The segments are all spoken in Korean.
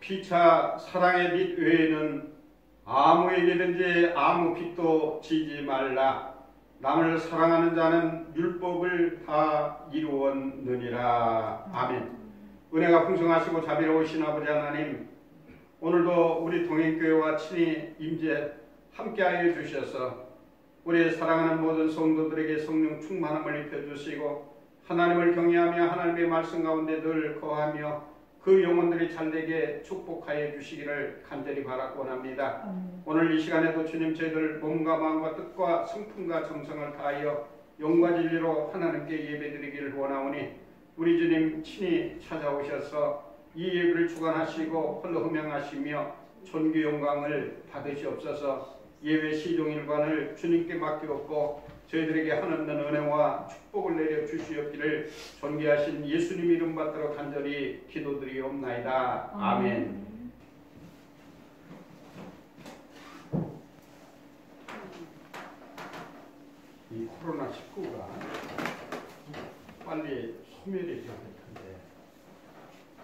피차 사랑의 빛 외에는 아무에게든지 아무 빛도 지지 말라. 남을 사랑하는 자는 율법을 다 이루었느니라. 아멘. 은혜가 풍성하시고 자비로우신 아버지 하나님, 오늘도 우리 동행교회와 친히 임재 함께하여 주셔서 우리 사랑하는 모든 성도들에게 성령 충만함을 입혀주시고 하나님을 경외하며 하나님의 말씀 가운데 늘 거하며 그 영혼들이 잘되게 축복하여 주시기를 간절히 바라고 원합니다. 오늘 이 시간에도 주님 저희들 몸과 마음과 뜻과 성품과 정성을 다하여 영과 진리로 하나님께 예배드리기를 원하오니 우리 주님 친히 찾아오셔서 이 예배를 주관하시고 홀로 흠양하시며 존귀 영광을 받으시옵소서. 예배 시종일관을 주님께 맡기옵고 저희들에게 한없는 은혜와 축복을 내려 주시옵기를 존귀하신 예수님 이름 받들어 간절히 기도드리옵나이다. 아멘. 이 코로나19가 빨리 소멸해져야 할 텐데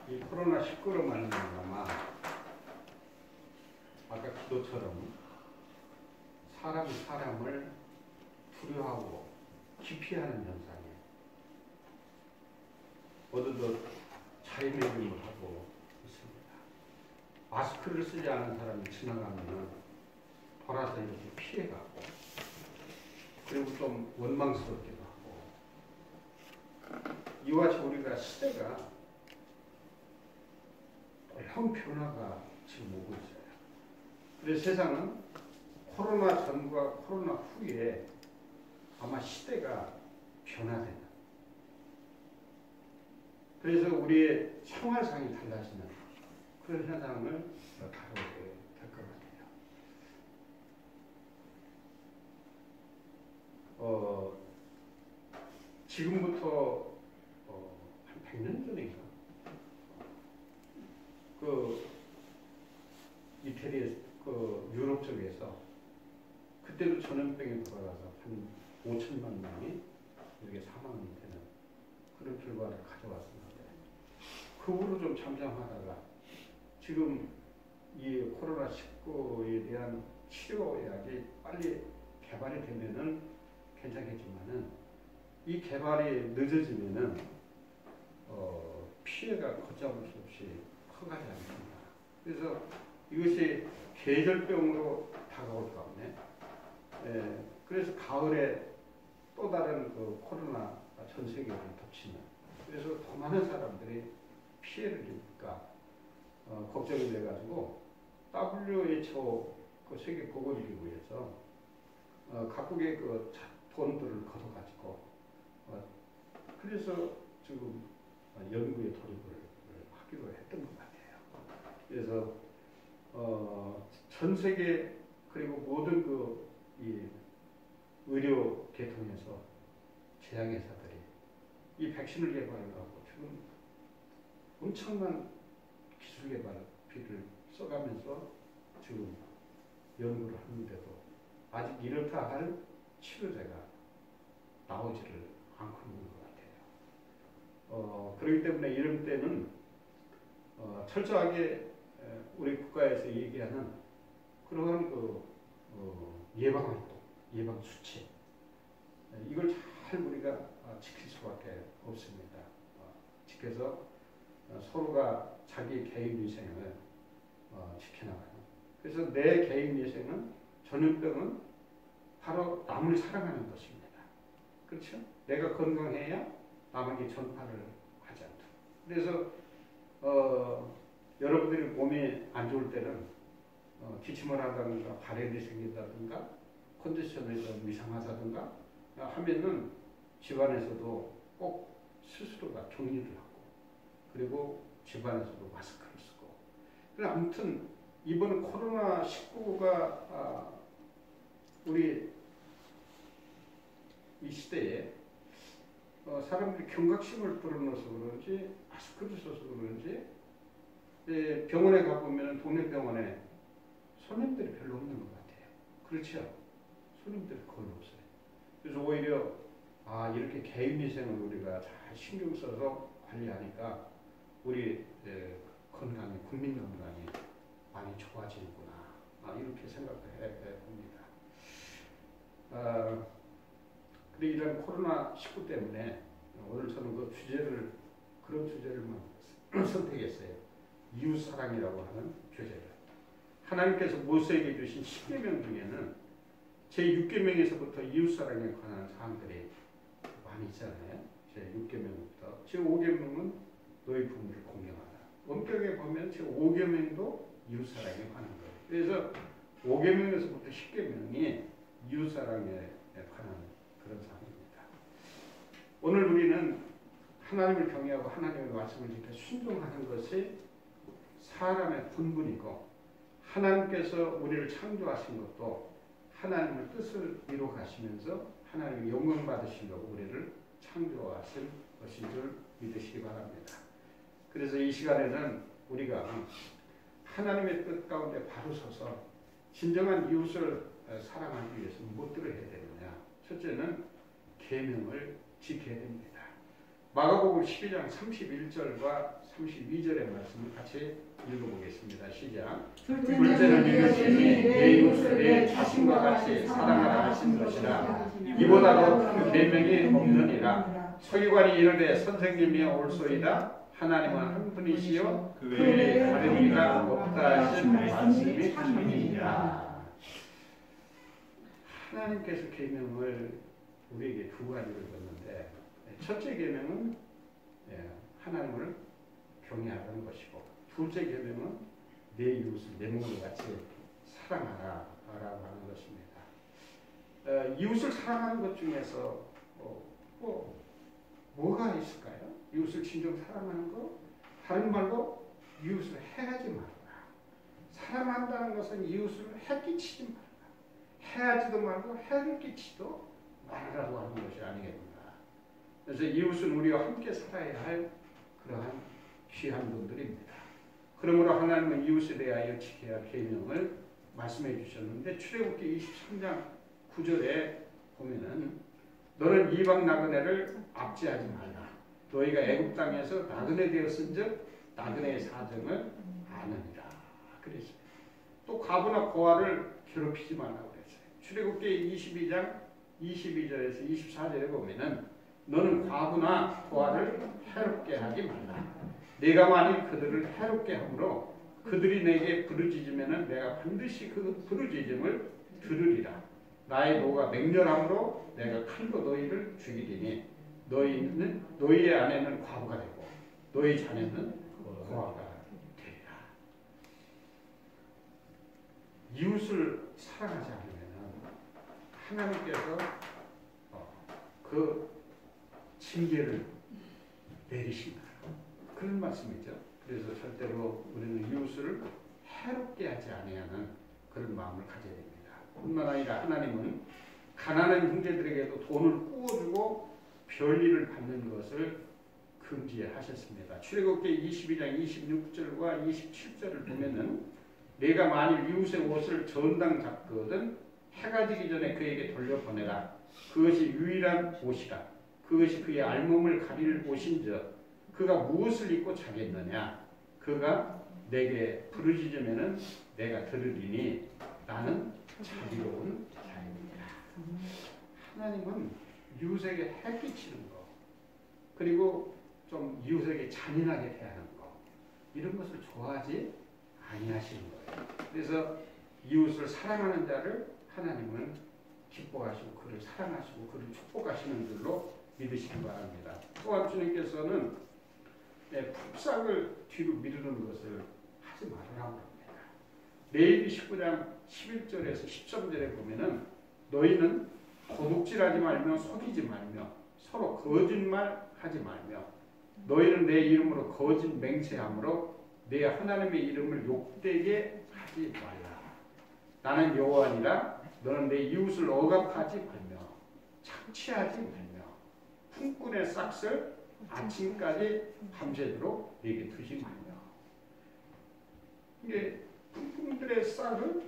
이 코로나19로 말미암아 아까 기도처럼 사람이 사람을 두려워하고 기피하는 현상이에요. 어느덧 자리매김을 하고 있습니다. 마스크를 쓰지 않은 사람이 지나가면 돌아서 이렇게 피해가고 그리고 좀 원망스럽기도 하고 이와 같이 우리가 시대가 형 변화가 지금 오고 있어요. 그래서 세상은 코로나 전과 코로나 후에 아마 시대가 변화되는, 그래서 우리의 생활상이 달라지는 그런 현상을 다루게 될 것 같아요. 지금부터 한 100년 전인가 그 이태리 그 유럽 쪽에서 그때도 전염병이 돌아가서 한 5천만 명이 이렇게 사망이 되는 그런 결과를 가져왔었는데 그 후로 좀 잠잠하다가 지금 이 코로나19에 대한 치료약이 빨리 개발이 되면은 괜찮겠지만은 이 개발이 늦어지면은 피해가 걷잡을 수 없이 커가지 않습니다. 그래서 이것이 계절병으로 다가올 가운데 그래서 가을에 또 다른 그 코로나 전 세계를 덮치는, 그래서 더 많은 사람들이 피해를 입을까 걱정이 돼가지고 WHO 그 세계 보건기구에서 각국의 그 돈들을 걷어가지고 그래서 지금 연구에 돌입을 하기로 했던 것 같아요. 그래서 전 세계 그리고 모든 그 이 의료 계통에서 제약회사들이 이 백신을 개발하고 지금 엄청난 기술 개발비를 써가면서 지금 연구를 하는데도 아직 이렇다 할 치료제가 나오지를 않고 있는 것 같아요. 그렇기 때문에 이런 때는 철저하게 우리 국가에서 얘기하는 그러한 그 예방활동, 예방수칙 이걸 잘 우리가 지킬 수밖에 없습니다. 지켜서 서로가 자기 개인 위생을 지켜나가는. 그래서 내 개인 위생은 전염병은 바로 남을 사랑하는 것입니다. 그렇죠? 내가 건강해야 남에게 전파를 하지 않도록. 그래서 여러분들이 몸이 안 좋을 때는 기침을 한다든가 발열이 생긴다든가 컨디션이 좀 이상하다든가 하면은 집안에서도 꼭 스스로가 격리를 하고 그리고 집안에서도 마스크를 쓰고. 그래 아무튼 이번 코로나19가 우리 이 시대에 사람들이 경각심을 불어넣어서 그런지 마스크를 써서 그런지 병원에 가보면 동네 병원에 손님들이 별로 없는 것 같아요. 그렇죠? 손님들이 거의 없어요. 그래서 오히려 이렇게 개인위생을 우리가 잘 신경 써서 관리하니까 우리 건강이, 국민 건강이 많이 좋아지는구나. 이렇게 생각해 봅니다. 그리고 이런 코로나19 때문에 오늘 저는 그런 주제를만 선택했어요. 이웃사랑이라고 하는 주제를. 하나님께서 모세에게 주신 10계명 중에는 제6계명에서부터 이웃사랑에 관한 사항들이 많이 있잖아요. 제6계명부터 제5계명은 너희 부모를 공경하라. 원격에 보면 제5계명도 이웃사랑에 관한 거예요. 그래서 5계명에서부터 10계명이 이웃사랑에 관한 그런 사항입니다. 오늘 우리는 하나님을 경외하고 하나님의 말씀을 지켜 순종하는 것이 사람의 본분이고, 하나님께서 우리를 창조하신 것도 하나님의 뜻을 이루어 가시면서 하나님의 영광 받으시려고 우리를 창조하신 것인 줄 믿으시기 바랍니다. 그래서 이 시간에는 우리가 하나님의 뜻 가운데 바로 서서 진정한 이웃을 사랑하기 위해서는 무엇들을 해야 되느냐. 첫째는 계명을 지켜야 됩니다. 마가복음 12장 31절과 32절의 말씀을 같이 읽어보겠습니다. 시작. 둘째는 이것이니 내 이웃을 내 자신과 같이 사랑하라 하신 것이라. 이보다 더 큰 계명이 없느니라. 서기관이 이르되 선생님이 옳소이다. 하나님은 한 분이시요 그 외에 다른 이가 없다 하신 말씀이 참이니라. 하나님께서 계명을 우리에게 두 가지를 줬는데, 첫째 계명은 하나님을 경외하라는 것이고, 둘째 계명은 내 이웃을 내 몸과 같이 사랑하라 라고 하는 것입니다. 이웃을 사랑하는 것 중에서 뭐가 있을까요? 이웃을 진정 사랑하는 거? 다른 말로 이웃을 해하지 말라. 사랑한다는 것은 이웃을 해끼치지 말라. 해하지도 말고 해를 끼치도 말라고 하는 것이 아니겠는가. 그래서 이웃은 우리와 함께 살아야 할 그러한 귀한 분들입니다. 그러므로 하나님은 이웃에 대하여 지켜야 할 계명을 말씀해 주셨는데, 출애굽기 23장 9절에 보면은 너는 이방 나그네를 압제하지 말라. 너희가 애굽 땅에서 나그네 되었은즉 나그네의 사정을 아느니라. 그랬어요. 또 과부나 고아를 괴롭히지 말라고 그랬어요. 출애굽기 22장 22절에서 24절에 보면은 너는 과부나 고아를 해롭게 하지 말라. 내가 만일 그들을 해롭게 함으로 그들이 내게 부르짖으면은 내가 반드시 그 부르짖음을 들으리라. 나의 노가 맹렬함으로 내가 칼로 너희를 죽이리니 너희의 아내는 과부가 되고 너희 자녀는 고아가 되리라. 이웃을 사랑하지 않으면 하나님께서 그 징계를 내리신다. 그런 말씀이죠. 그래서 절대로 우리는 이웃을 해롭게 하지 아니하는 그런 마음을 가져야 됩니다. 뿐만 아니라 하나님은 가난한 형제들에게도 돈을 꾸어주고 별일을 받는 것을 금지하셨습니다. 출애굽기 22장 26절과 27절을 보면은 내가 만일 이웃의 옷을 전당 잡거든 해가 지기 전에 그에게 돌려보내라. 그것이 유일한 옷이라. 그것이 그의 알몸을 가릴 옷인즉 그가 무엇을 입고 자겠느냐. 그가 내게 부르짖으면은 내가 들으리니 나는 자비로운 자입니다. 하나님은 이웃에게 해 끼치는 거, 그리고 좀 이웃에게 잔인하게 대하는 거, 이런 것을 좋아하지 아니하시는 거예요. 그래서 이웃을 사랑하는 자를 하나님은 기뻐하시고 그를 사랑하시고 그를 축복하시는 줄로 믿으시기 바랍니다. 또한 주님께서는 풋삭을 뒤로 미루는 것을 하지 말라고 합니다. 레위기 19장 11절에서 13절에 보면은 너희는 도둑질하지 말며 속이지 말며 서로 거짓말하지 말며 너희는 내 이름으로 거짓 맹세함으로 내 하나님의 이름을 욕되게 하지 말라. 나는 여호와니라. 너는 내 이웃을 억압하지 말며 착취하지 말며 품꾼의 싹을 아침까지 밤새도록 내게 두지 말며. 이게 품꾼들의 싹을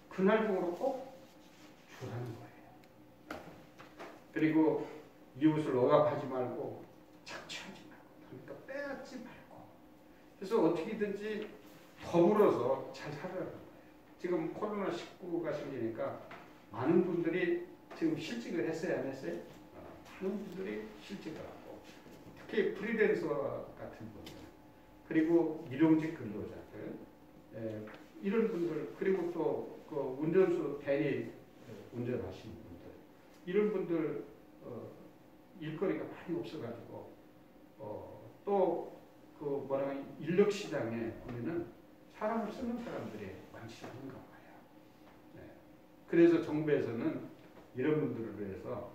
그날 중으로 꼭 주라는 거예요. 그리고 이웃을 억압하지 말고 착취하지 말고, 그러니까 빼앗지 말고 그래서 어떻게든지 더불어서 잘 살아가는 거예요. 지금 코로나19가 생기니까 많은 분들이 지금 실직을 했어요, 안 했어요? 많은 분들이 실직을 하고, 특히 프리랜서 같은 분들, 그리고 일용직 근로자들, 이런 분들, 그리고 또 그 운전수 대리 운전하시는 분들, 이런 분들 일거리가 많이 없어가지고 또 그 뭐라 인력 시장에 우리는 사람을 쓰는 사람들이 많지 않은가 봐요. 네. 그래서 정부에서는 이런 분들을 위해서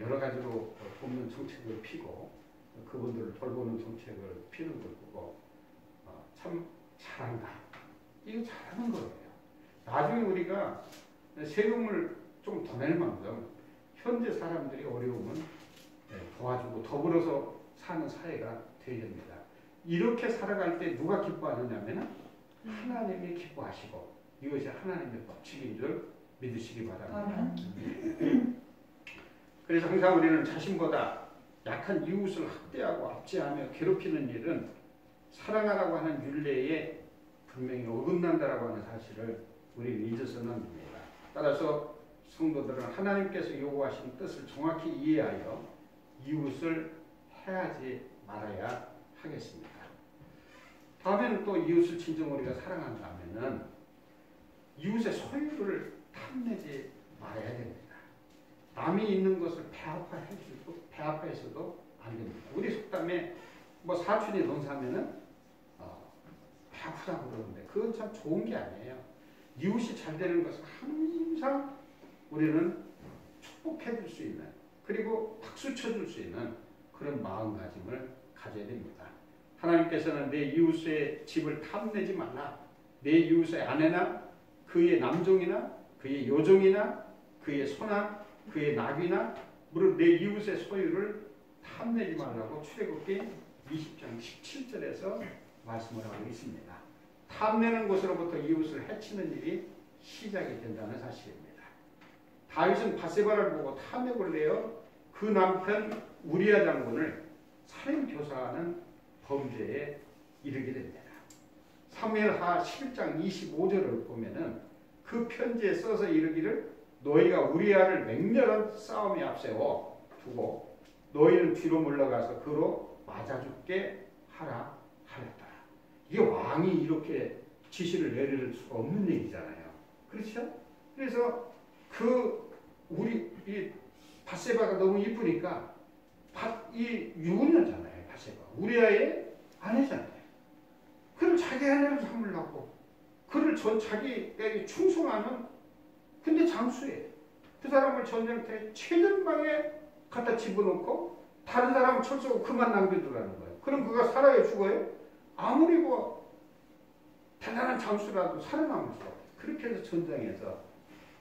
여러 가지로 돕는 정책을 피고 그분들을 돌보는 정책을 피는 걸 보고 참 잘한다. 이거 잘하는 거예요. 나중에 우리가 세금을 좀 더 낼 만큼 현재 사람들이 어려우면 도와주고 더불어서 사는 사회가 되야 됩니다. 이렇게 살아갈 때 누가 기뻐하느냐면 하나님이 기뻐하시고 이것이 하나님의 법칙인 줄 믿으시기 바랍니다. 그래서 항상 우리는 자신보다 약한 이웃을 학대하고 압제하며 괴롭히는 일은 사랑하라고 하는 율례에 분명히 어긋난다라고 하는 사실을 우리는 잊어서는 안 됩니다. 따라서 성도들은 하나님께서 요구하신 뜻을 정확히 이해하여 이웃을 해하지 말아야 하겠습니다. 다음에는 또 이웃을 진정 우리가 사랑한다면은 이웃의 소유를 탐내지 말아야 됩니다. 남이 있는 것을 배아파해서도 안 됩니다. 우리 속담에 뭐 사촌이 농사면은 배아프다고 그러는데 그건 참 좋은 게 아니에요. 이웃이 잘 되는 것은 항상 우리는 축복해 줄 수 있는, 그리고 박수 쳐 줄 수 있는 그런 마음가짐을 가져야 됩니다. 하나님께서는 내 이웃의 집을 탐내지 말라. 내 이웃의 아내나 그의 남종이나 그의 여종이나 그의 소나 그의 낙이나 무릇 내 이웃의 소유를 탐내지 말라고 출애굽기 20장 17절에서 말씀을 하고 있습니다. 탐내는 것으로부터 이웃을 해치는 일이 시작이 된다는 사실입니다. 다윗은 바세바를 보고 탐욕을 내어 그 남편 우리아 장군을 살인교사하는 범죄에 이르게 됩니다. 사무엘하 11장 25절을 보면은 그 편지에 써서 이르기를 너희가 우리아를 맹렬한 싸움에 앞세워 두고 너희는 뒤로 물러가서 그로 맞아 죽게 하라 하였다. 이게 왕이 이렇게 지시를 내릴 수가 없는 얘기잖아요. 그렇죠? 그래서 이 바세바가 너무 이쁘니까 이 유부녀잖아요. 바세바. 우리아의 아내잖아요. 그를 자기 아내로 삼으려고 그를 자기에게 충성하는 근데 장수예요. 그 사람을 전쟁터에 최전방에 갖다 집어넣고 다른 사람은 철수하고 그만 남겨두라는 거예요. 그럼 그가 살아요 죽어요? 아무리 대단한 장수라도 살아남을 수 없어요. 그렇게 해서 전장에서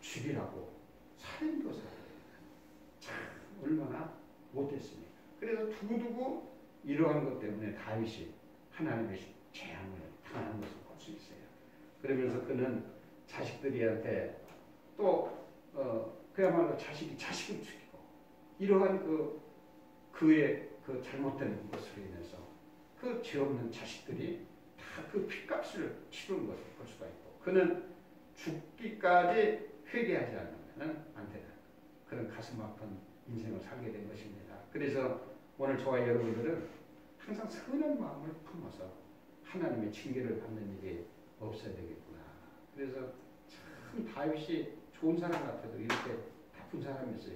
죽이라고 살인교사를 참 얼마나 못했습니까? 그래서 두고두고 이러한 것 때문에 다윗이 하나님의 재앙을 당하는 것을 볼 수 있어요. 그러면서 그는 자식들이한테 또 그야말로 자식이 자식을 죽이고 이러한 그의 그 잘못된 것으로 인해서 그 죄 없는 자식들이 다 그 핏값을 치른 것을 볼 수가 있고 그는 죽기까지 회개하지 않으면 안 되는 그런 가슴 아픈 인생을 살게 된 것입니다. 그래서 오늘 저와 여러분들은 항상 선한 마음을 품어서 하나님의 징계를 받는 일이 없어야 되겠구나. 그래서 참 다윗이 좋은 사람 같아도 이렇게 나쁜 사람이었어요.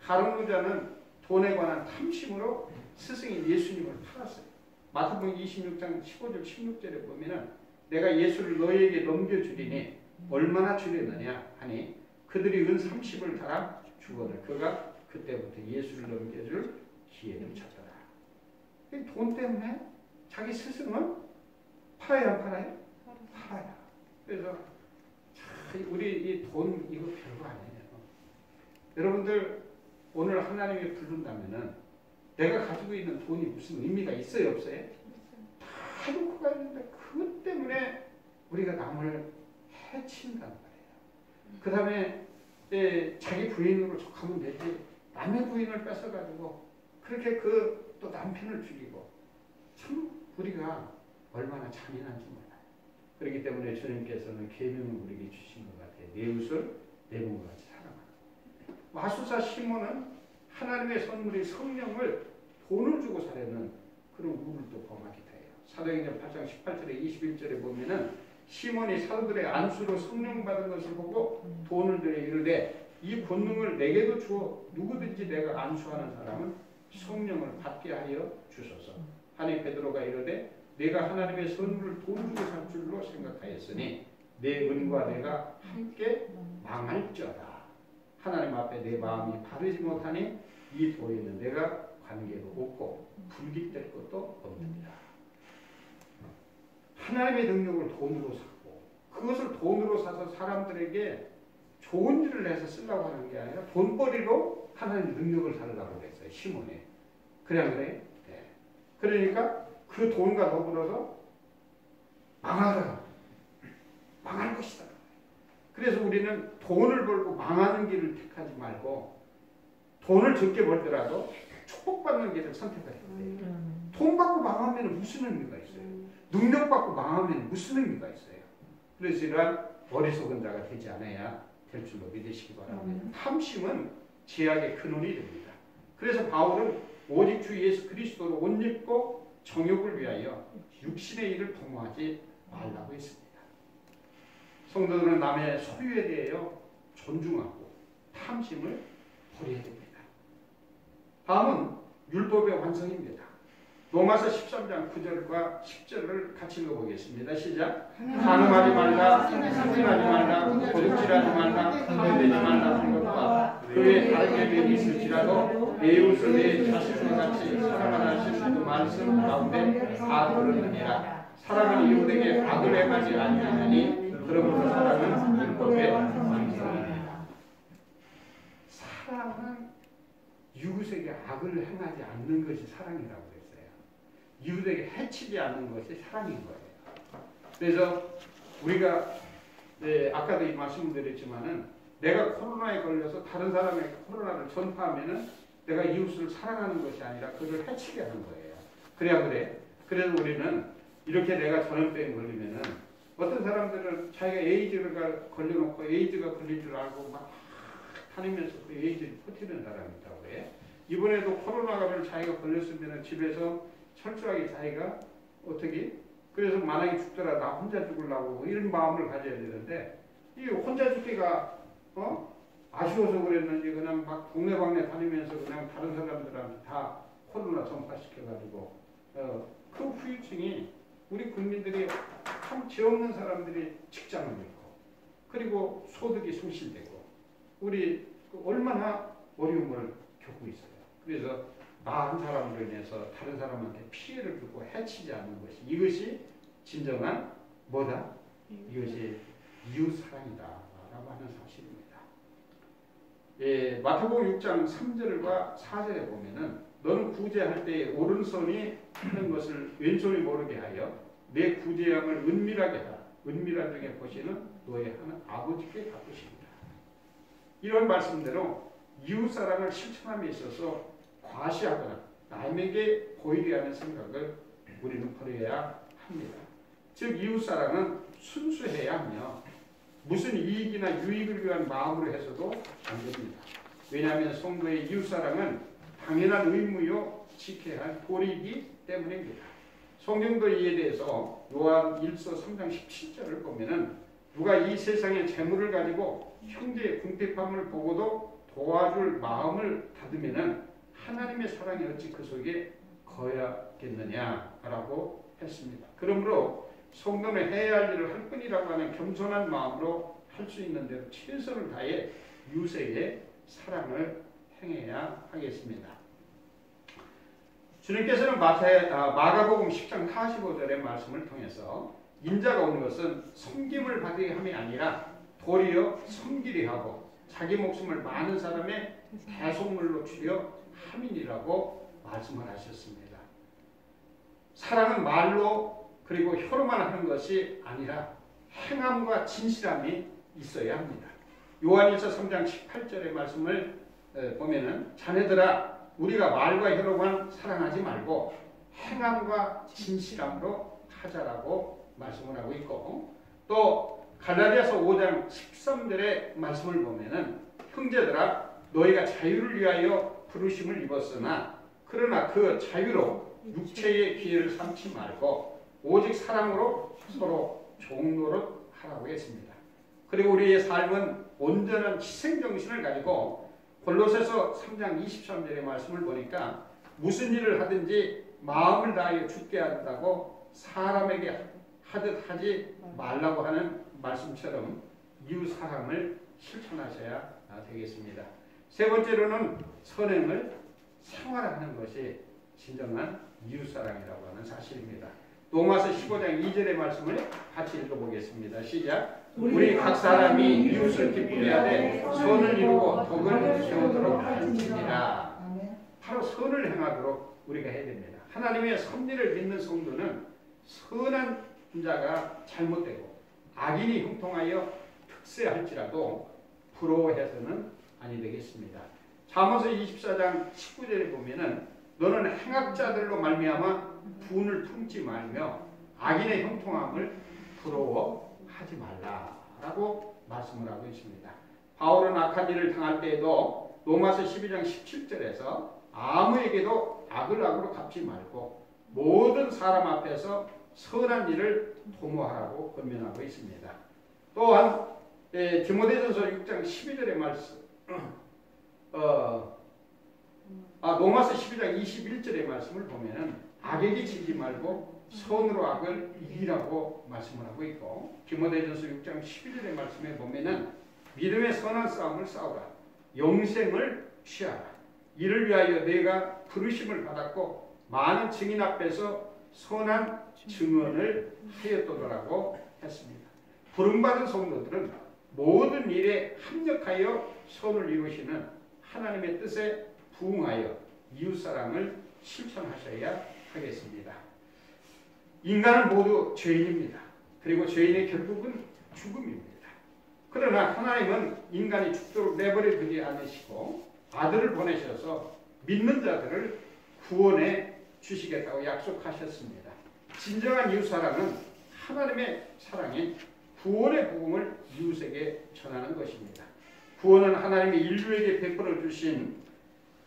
가룟유다는 돈에 관한 탐심으로 스승인 예수님을 팔았어요. 마태복음 26장 15절 16절에 보면은 내가 예수를 너희에게 넘겨주리니 얼마나 주려느냐 하니 그들이 은 30을 달아 주거늘 그가 그때부터 예수를 넘겨줄 기회를 찾더라. 돈 때문에 자기 스승을 팔아야 안 팔아요? 팔아요. 그래서 우리 이 돈 이거 별거 아니에요. 여러분들 오늘 하나님이 부른다면은 내가 가지고 있는 돈이 무슨 의미가 있어요 없어요? 다 놓고 가야 되는데 그것 때문에 우리가 남을 해친단 말이에요. 그 다음에 자기 부인으로 족하면 되지 남의 부인을 뺏어가지고 그렇게 또 남편을 죽이고 참 우리가 얼마나 잔인한지 몰라요. 그렇기 때문에 주님께서는 계명을 우리에게 주신 것 같아요. 내 이웃을 내 몸과 같이 사랑하라. 마술사 시몬은 하나님의 선물인 성령을 돈을 주고 사려는 그런 우를 또 범하기도 해요. 사도행전 8장 18절에 21절에 보면은 시몬이 사도들의 안수로 성령 받은 것을 보고 돈을 들여 이르되 이 권능을 내게도 주어 누구든지 내가 안수하는 사람은 성령을 받게 하여 주소서. 하니 베드로가 이르되 내가 하나님의 선물을 돈 주고 살 줄로 생각하였으니 내 은과 내가 함께 망할지어다. 하나님 앞에 내 마음이 바르지 못하니 이 도에는 내가 관계도 없고 불깃될 것도 없느니라. 하나님의 능력을 돈으로 사고 그것을 돈으로 사서 사람들에게 좋은 일을 해서 쓰려고 하는 게 아니라 돈벌이로 하나님의 능력을 살려고 그랬어요. 시몬이. 그래 네. 그러니까 그 돈과 더불어서 망하라. 망할 것이다. 그래서 우리는 돈을 벌고 망하는 길을 택하지 말고 돈을 적게 벌더라도 축복받는 길을 선택해야 돼요. 돈 받고 망하면 무슨 의미가 있어요? 능력 받고 망하면 무슨 의미가 있어요? 그래서 이러한 어리석은 자가 되지 않아야 될 줄로 믿으시기 바랍니다. 탐심은 죄악의 근원이 됩니다. 그래서 바울은 오직 주 예수 그리스도로 옷 입고 정욕을 위하여 육신의 일을 도모하지 말라고 했습니다. 성도들은 남의 소유에 대하여 존중하고 탐심을 버려야 됩니다. 다음은 율법의 완성입니다. 로마서 13장 9절과 10절을 같이 읽어보겠습니다. 시작. 간음하지 말라, 살인하지 말라, 도둑질하지 말라, 탐내지 말라 하는 것과 그 외에 다른 계명이 있을지라도 내 이웃을 내 자신과 같이 사랑하라 하시는 말씀 가운데 다 들었느니라. 사랑은 이웃에게 악을 행하지 아니하니 그러므로 사랑은 율법의 완성이니라. 사랑은 이웃에게 악을 행하지 않는 것이 사랑이라고 했어요. 이웃에게 해치지 않는 것이 사랑인 거예요. 그래서 우리가 아까도 이 말씀을 드렸지만은 내가 코로나에 걸려서 다른 사람에게 코로나를 전파하면은 내가 이웃을 사랑하는 것이 아니라 그를 해치게 하는 거예요. 그래. 그래서 우리는 이렇게 내가 전염병에 걸리면은 어떤 사람들은 자기가 에이즈가 걸려놓고 에이즈가 걸릴 줄 알고 막 다니면서 그 에이즈를 퍼뜨리는 사람이 있다고 그래. 이번에도 코로나를 자기가 걸렸으면 집에서 철저하게 자기가 어떻게 그래서 만약에 죽더라 나 혼자 죽으려고 이런 마음을 가져야 되는데 이 혼자 죽기가 아쉬워서 그랬는지 그냥 막 동네방네 다니면서 그냥 다른 사람들한테 다 코로나 전파시켜가지고 그 후유증이 우리 국민들이 참 죄 없는 사람들이 직장을 잃고 그리고 소득이 손실되고 우리 얼마나 어려움을 겪고 있어요. 그래서 나 한 사람으로 인해서 다른 사람한테 피해를 주고 해치지 않는 것이 이것이 진정한 뭐다? 이것이 이웃사랑이다 라고 하는 사실입니다. 마태복음 6장 3절과 4절에 보면은 너는 구제할 때 오른손이 하는 것을 왼손이 모르게 하여 내 구제함을 은밀하게 하라. 은밀한 중에 보시는 너의 하는 아버지께 갚으십니다. 이런 말씀대로 이웃사랑을 실천함에 있어서 과시하거나 남에게 보이게 하는 생각을 우리는 버려야 합니다. 즉 이웃사랑은 순수해야 하며 무슨 이익이나 유익을 위한 마음으로 해서도 안 됩니다. 왜냐하면 성도의 이웃사랑은 당연한 의무요 지켜야 할 도리이기 때문입니다. 성경도 이에 대해서 요한 1서 3장 17절을 보면은 누가 이 세상의 재물을 가지고 형제의 궁핍함을 보고도 도와줄 마음을 닫으면은 하나님의 사랑이 어찌 그 속에 거하겠느냐라고 했습니다. 그러므로 성도는 해야 할 일을 할 뿐이라고 하는 겸손한 마음으로 할 수 있는 대로 최선을 다해 이웃에게 사랑을 행해야 하겠습니다. 주님께서는 마가복음 10장 45절의 말씀을 통해서 인자가 온 것은 섬김을 받게 함이 아니라 도리어 섬기려 하고 자기 목숨을 많은 사람의 대속물로 주려 함이니라고 말씀을 하셨습니다. 사랑은 말로 그리고 혀로만 하는 것이 아니라 행함과 진실함이 있어야 합니다. 요한일서 3장 18절의 말씀을 보면은 자네들아 우리가 말과 혀로만 사랑하지 말고 행함과 진실함으로 하자라고 말씀을 하고 있고, 또 갈라디아서 5장 13절의 말씀을 보면은 형제들아 너희가 자유를 위하여 부르심을 입었으나 그러나 그 자유로 육체의 기회를 삼지 말고 오직 사랑으로 서로 종노릇 하라고 했습니다. 그리고 우리의 삶은 온전한 희생정신을 가지고 골로새서 3장 23절의 말씀을 보니까 무슨 일을 하든지 마음을 다하여 주께 한다고 사람에게 하듯 하지 말라고 하는 말씀처럼 이웃사랑을 실천하셔야 되겠습니다. 세 번째로는 선행을 생활하는 것이 진정한 이웃사랑이라고 하는 사실입니다. 로마서 15장 2절의 말씀을 같이 읽어보겠습니다. 시작. 우리 각 사람이 이웃을 기쁘게 하되 선을 이루고 덕을 세우도록 할지니라. 바로 선을 행하도록 우리가 해야 됩니다. 하나님의 섭리를 믿는 성도는 선한 자가 잘못되고 악인이 형통하여 특세할지라도 부러워해서는 아니 되겠습니다. 잠언서 24장 19절에 보면은 너는 행악자들로 말미암아 분을 품지 말며 악인의 형통함을 부러워하지 말라라고 말씀을 하고 있습니다. 바울은 악한 일을 당할 때에도 로마서 12장 17절에서 아무에게도 악을 악으로 갚지 말고 모든 사람 앞에서 선한 일을 도모하라고 권면하고 있습니다. 또한 디모데전서 6장 12절의 말씀, 로마서 12장 21절의 말씀을 보면은 악에게 지지 말고 선으로 악을 이기라고 말씀을 하고 있고, 디모데전서 6장 11절의 말씀에 보면은 믿음의 선한 싸움을 싸우라, 영생을 취하라, 이를 위하여 내가 부르심을 받았고 많은 증인 앞에서 선한 증언을 하였도다라고 했습니다. 부름받은 성도들은 모든 일에 합력하여 선을 이루시는 하나님의 뜻에 부응하여 이웃사랑을 실천하셔야 하겠습니다. 인간은 모두 죄인입니다. 그리고 죄인의 결국은 죽음입니다. 그러나 하나님은 인간이 죽도록 내버려 두지 않으시고 아들을 보내셔서 믿는 자들을 구원해 주시겠다고 약속하셨습니다. 진정한 이웃사랑은 하나님의 사랑인 구원의 복음을 이웃에게 전하는 것입니다. 구원은 하나님이 인류에게 베풀어 주신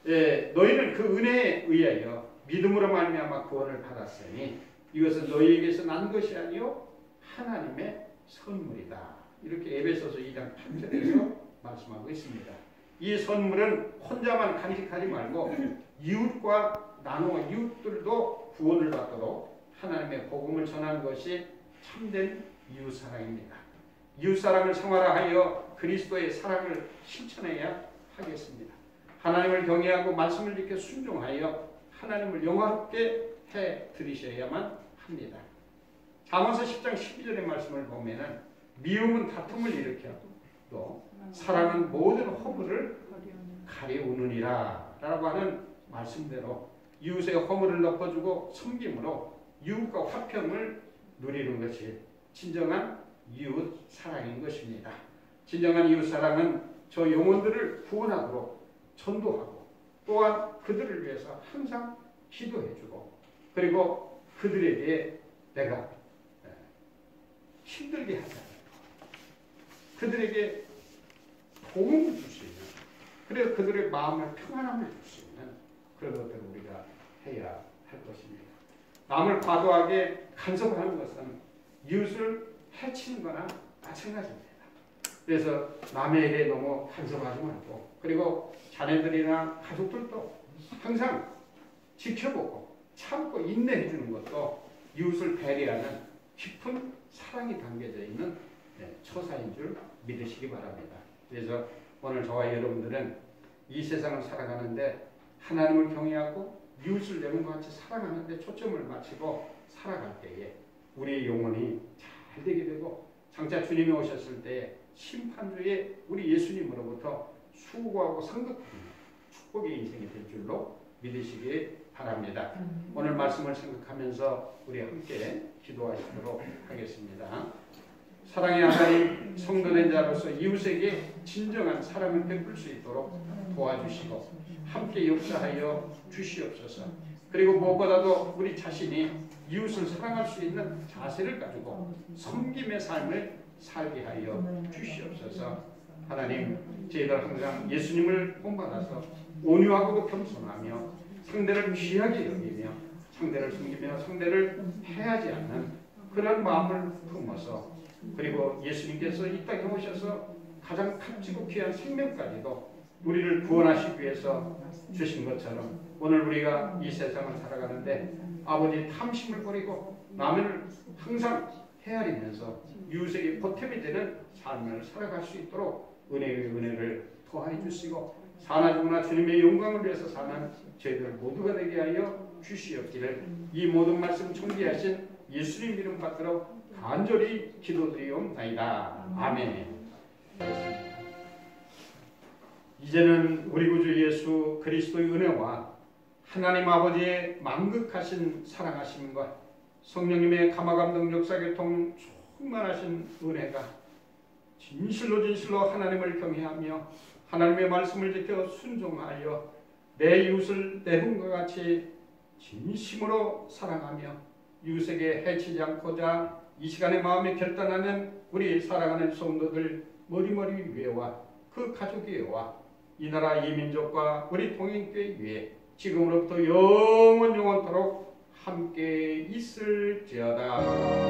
너희는 그 은혜에 의하여 믿음으로 말미암아 구원을 받았으니 이것은 너희에게서 난 것이 아니요 하나님의 선물이다. 이렇게 에베소서 2장 8절에서 말씀하고 있습니다. 이 선물은 혼자만 간직하지 말고 이웃과 나누어 이웃들도 구원을 받도록 하나님의 복음을 전하는 것이 참된 이웃사랑입니다. 이웃사랑을 생활하여 그리스도의 사랑을 실천해야 하겠습니다. 하나님을 경외하고 말씀을 지켜 순종하여 하나님을 영화롭게 해드리셔야만 합니다. 잠언서 10장 12절의 말씀을 보면은 미움은 다툼을 일으켜 또 사랑은 모든 허물을 가려우느니라 라고 하는 말씀대로 이웃의 허물을 덮어주고 섬김으로 이웃과 화평을 누리는 것이 진정한 이웃 사랑인 것입니다. 진정한 이웃 사랑은 저 영혼들을 구원하도록 전도하고 또한 그들을 위해서 항상 기도해주고 그리고 그들에게 내가 힘들게 하지 않고 그들에게 도움을 줄 수 있는, 그래서 그들의 마음에 평안함을 줄 수 있는 그런 것들을 우리가 해야 할 것입니다. 남을 과도하게 간섭하는 것은 이웃을 해치는 거나 마찬가지입니다. 그래서 남에게 너무 간섭하지 말고 그리고 자녀들이나 가족들도 항상 지켜보고 참고 인내해 주는 것도 이웃을 배려하는 깊은 사랑이 담겨져 있는 처사인 줄 믿으시기 바랍니다. 그래서 오늘 저와 여러분들은 이 세상을 살아가는데 하나님을 경외하고 이웃을 내 몸과 같이 사랑하는 데 초점을 맞추고 살아갈 때에 우리의 영혼이 잘 되게 되고 장차 주님이 오셨을 때 심판주에 우리 예수님으로부터 수고하고 상급하는 축복의 인생이 될 줄로 믿으시기 바랍니다. 오늘 말씀을 생각하면서 우리 함께 기도하시도록 하겠습니다. 사랑의 하나님, 성도된 자로서 이웃에게 진정한 사랑을 베풀 수 있도록 도와주시고 함께 역사하여 주시옵소서. 그리고 무엇보다도 우리 자신이 이웃을 사랑할 수 있는 자세를 가지고 섬김의 삶을 살게 하여 주시옵소서. 하나님, 저희들 항상 예수님을 본받아서 온유하고도 겸손하며 상대를 귀하게 여기며 상대를 섬기며 상대를 해하지 않는 그런 마음을 품어서, 그리고 예수님께서 이 땅에 오셔서 가장 값지고 귀한 생명까지도 우리를 구원하시기 위해서 주신 것처럼 오늘 우리가 이 세상을 살아가는데 아버지 탐심을 버리고 남을 항상 헤아리면서 이웃에게 보탬이 되는 삶을 살아갈 수 있도록 은혜의 은혜를 더하여 주시고 사나주구나 주님의 영광을 위해서 사는 저희들 모두가 되게 하여 주시옵기를 이 모든 말씀 청지하신 예수님 이름 받들어 간절히 기도드리옵나이다. 아멘. 이제는 우리 구주 예수 그리스도의 은혜와 하나님 아버지의 만극하신 사랑하심과 성령님의 감화감동 역사교통 충만하신 은혜가 진실로 하나님을 경외하며 하나님의 말씀을 지켜 순종하여 내 이웃을 내 몸과 같이 진심으로 사랑하며 이웃에게 해치지 않고자 이 시간에 마음에 결단하는 우리 사랑하는 성도들 머리머리 위에와 그 가족 위에와 이 나라 이 민족과 우리 동행교회 위에 지금으로부터 영원토록 함께 있을지어다.